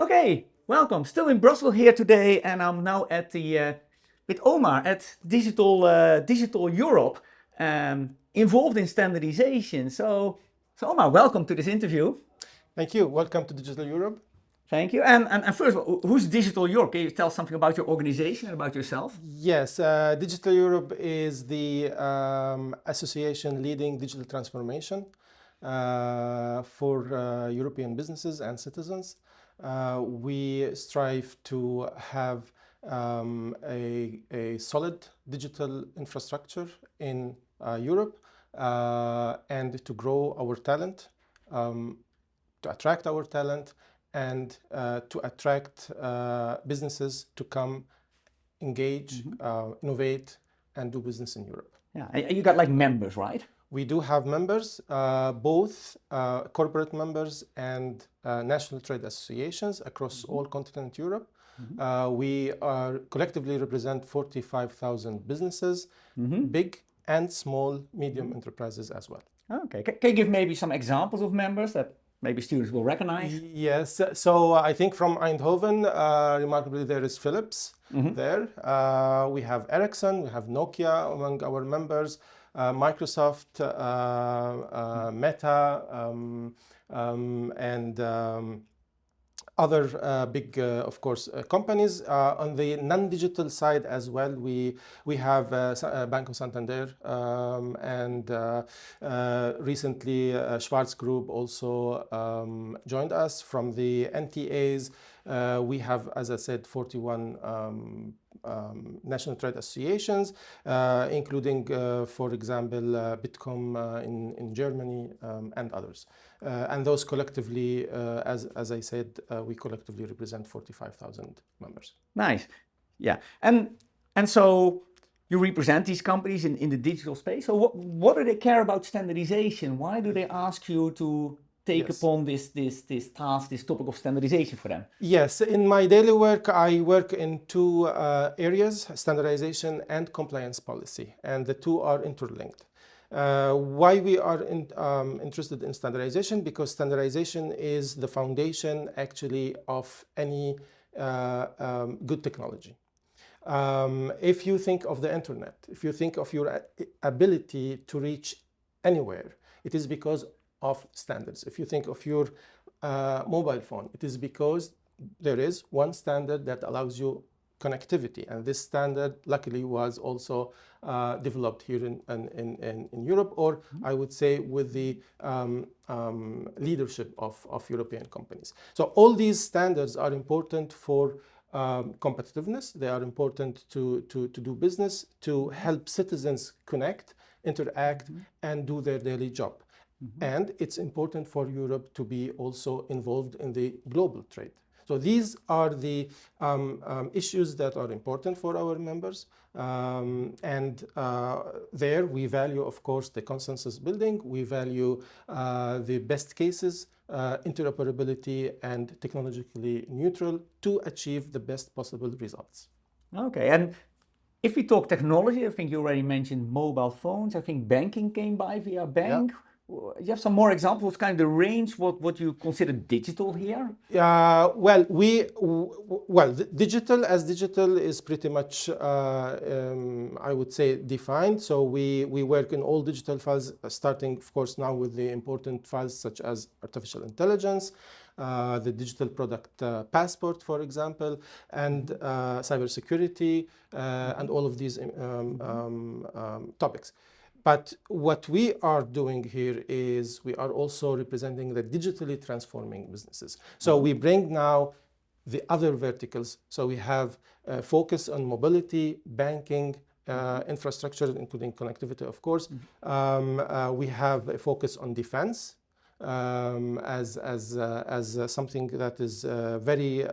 Okay, welcome. Still in Brussels here today, and I'm now at the with Omar at Digital Europe, involved in standardization. So Omar, welcome to this interview. Thank you. Welcome to Digital Europe. Thank you. And first of all, who's Digital Europe? Can you tell something about your organization and about yourself? Yes, Digital Europe is the association leading digital transformation for European businesses and citizens. We strive to have a solid digital infrastructure in Europe and to grow our talent, to attract our talent, and to attract businesses to come, engage, innovate, and do business in Europe. Yeah, and you got like members, right? We do have members, both corporate members and national trade associations across all continent Europe. We are collectively represent 45,000 businesses, big and small, medium enterprises as well. Okay, can you give maybe some examples of members that maybe students will recognize? Yes, so I think from Eindhoven, remarkably, there is Philips there. We have Ericsson, we have Nokia among our members, Microsoft, Meta, and other big, of course, companies. On the non-digital side as well, we have Banco Santander, and recently Schwarz Group also joined us from the NTAs. We have, as I said, 41 national trade associations, including, for example, Bitkom in Germany and others. And those collectively, as I said, we collectively represent 45,000 members. Nice. Yeah. And so you represent these companies in the digital space. So what do they care about standardization? Why do they ask you to take upon this task, this topic of standardization for them? Yes, in my daily work, I work in two areas, standardization and compliance policy, and the two are interlinked. Why we are interested in standardization? Because standardization is the foundation actually of any good technology. If you think of the internet, if you think of your ability to reach anywhere, it is because of standards. If you think of your mobile phone, it is because there is one standard that allows you connectivity, and this standard luckily was also developed here in Europe, or I would say with the leadership of European companies. So all these standards are important for competitiveness. They are important to do business, to help citizens connect, interact, and do their daily job. And it's important for Europe to be also involved in the global trade. So these are the issues that are important for our members. And there we value, of course, the consensus building. We value the best cases, interoperability, and technologically neutral to achieve the best possible results. Okay, and if we talk technology, I think you already mentioned mobile phones. I think banking came by via bank. Yeah. You have some more examples, kind of the range, what you consider digital here? Digital is pretty much, I would say, defined. So we work in all digital files, starting, of course, now with the important files such as artificial intelligence, the digital product passport, for example, and cybersecurity, and all of these topics. But what we are doing here is we are also representing the digitally transforming businesses. So we bring now the other verticals. So we have a focus on mobility, banking, infrastructure, including connectivity, of course. We have a focus on defense as something that is very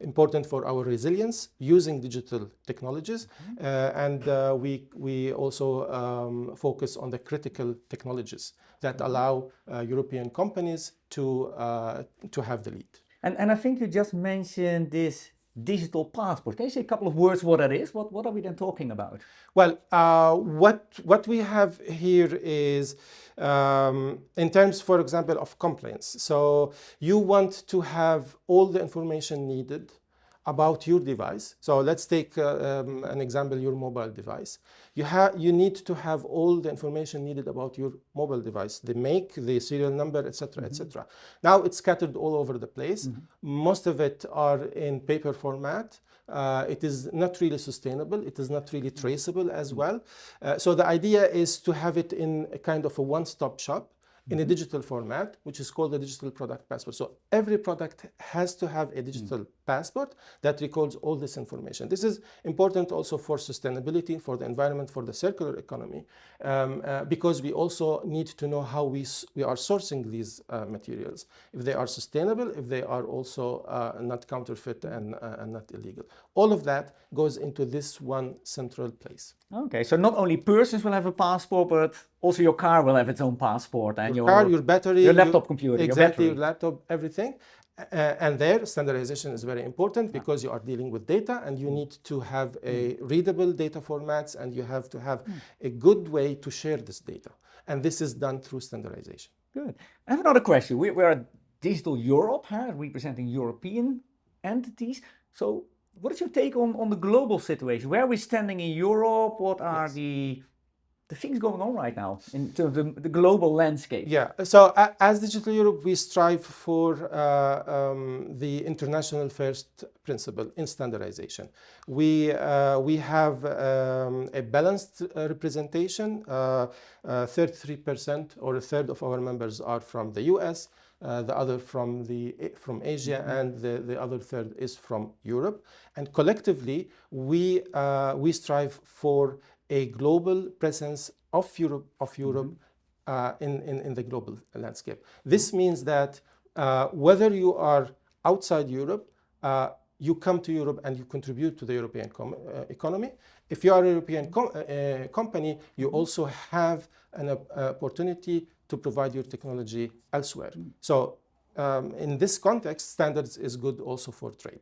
important for our resilience using digital technologies. And we also focus on the critical technologies that allow European companies to have the lead. And I think you just mentioned this digital passport. Can you say a couple of words what that is? What are we then talking about? Well, what we have here is in terms, for example, of compliance. So you want to have all the information needed about your device. So let's take an example, your mobile device. You need to have all the information needed about your mobile device, the make, the serial number, etc., etc. Now it's scattered all over the place. Most of it are in paper format. It is not really sustainable. It is not really traceable as well. So the idea is to have it in a kind of a one-stop shop in a digital format, which is called the digital product passport. So every product has to have a digital passport that records all this information. This is important also for sustainability, for the environment, for the circular economy, because we also need to know how we are sourcing these materials, if they are sustainable, if they are also not counterfeit and not illegal. All of that goes into this one central place. Okay, so not only persons will have a passport, but also your car will have its own passport, and your car, your battery, your laptop computer, exactly, your your laptop, everything. And there, standardization is very important because you are dealing with data and you need to have a readable data formats and you have to have a good way to share this data. And this is done through standardization. Good. I have another question. We're at Digital Europe, representing European entities. So what is your take on the global situation? Where are we standing in Europe? What are the things going on right now in terms of the global landscape? Yeah, so as Digital Europe, we strive for the international first principle in standardization. We have a balanced representation. 33% or a third of our members are from the US, the other from Asia, and the other third is from Europe. And collectively, we strive for a global presence of Europe in the global landscape. This means that whether you are outside Europe, you come to Europe and you contribute to the European economy. If you are a European company, you also have an opportunity to provide your technology elsewhere. So in this context, standards is good also for trade.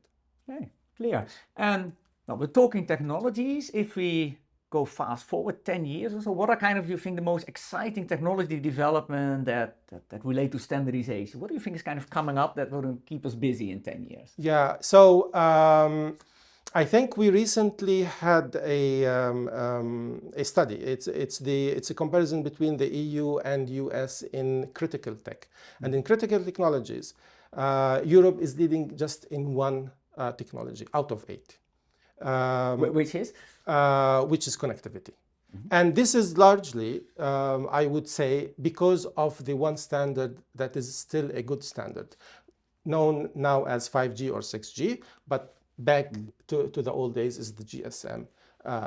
Okay, clear. And now we're talking technologies. If we go fast forward 10 years or so, what are kind of, you think, the most exciting technology development that relate to standardization? What do you think is kind of coming up that will keep us busy in 10 years? Yeah, so I think we recently had a study. It's a comparison between the EU and US in critical tech. And in critical technologies, Europe is leading just in one technology out of 8. Which is? Which is connectivity. And this is largely, I would say, because of the one standard that is still a good standard, known now as 5G or 6G, but back to the old days is the GSM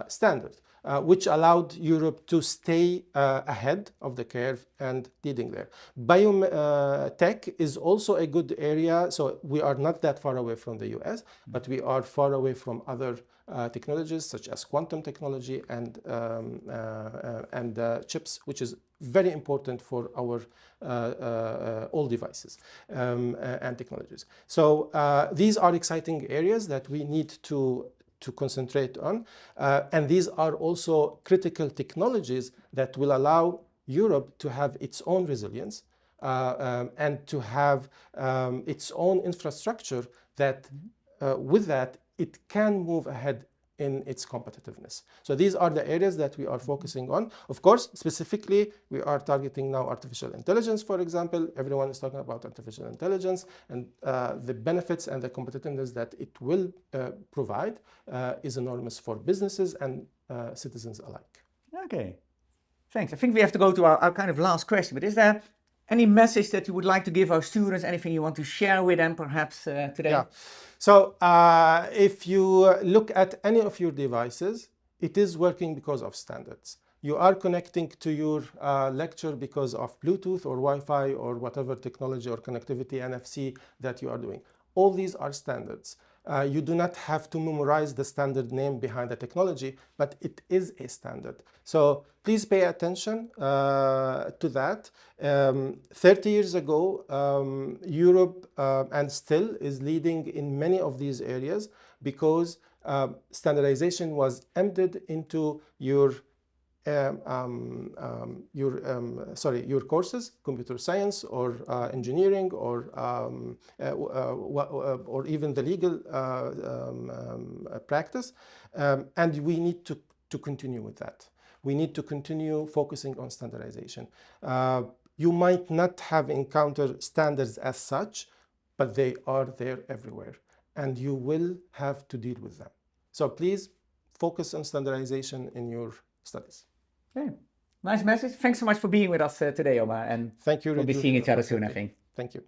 standard, which allowed Europe to stay ahead of the curve and leading there. Biotech is also a good area, so we are not that far away from the US, but we are far away from other technologies such as quantum technology and chips, which is very important for our all devices and technologies. So these are exciting areas that we need to concentrate on, and these are also critical technologies that will allow Europe to have its own resilience and to have its own infrastructure that with that it can move ahead in its competitiveness. So these are the areas that we are focusing on. Of course, specifically, we are targeting now artificial intelligence, for example. Everyone is talking about artificial intelligence and the benefits and the competitiveness that it will provide is enormous for businesses and citizens alike. Okay, thanks. I think we have to go to our kind of last question, but is there any message that you would like to give our students, anything you want to share with them perhaps today? Yeah. So if you look at any of your devices, it is working because of standards. You are connecting to your lecture because of Bluetooth or Wi-Fi or whatever technology or connectivity, NFC that you are doing. All these are standards. You do not have to memorize the standard name behind the technology, but it is a standard. So please pay attention to that. 30 years ago, Europe and still is leading in many of these areas because standardization was embedded into your courses, computer science or engineering or even the legal practice, and we need to continue with that. We need to continue focusing on standardization. You might not have encountered standards as such, but they are there everywhere, and you will have to deal with them. So please focus on standardization in your studies. Okay. Nice message. Thanks so much for being with us today, Omar. And thank you. we'll be seeing each other soon, I think. Thank you.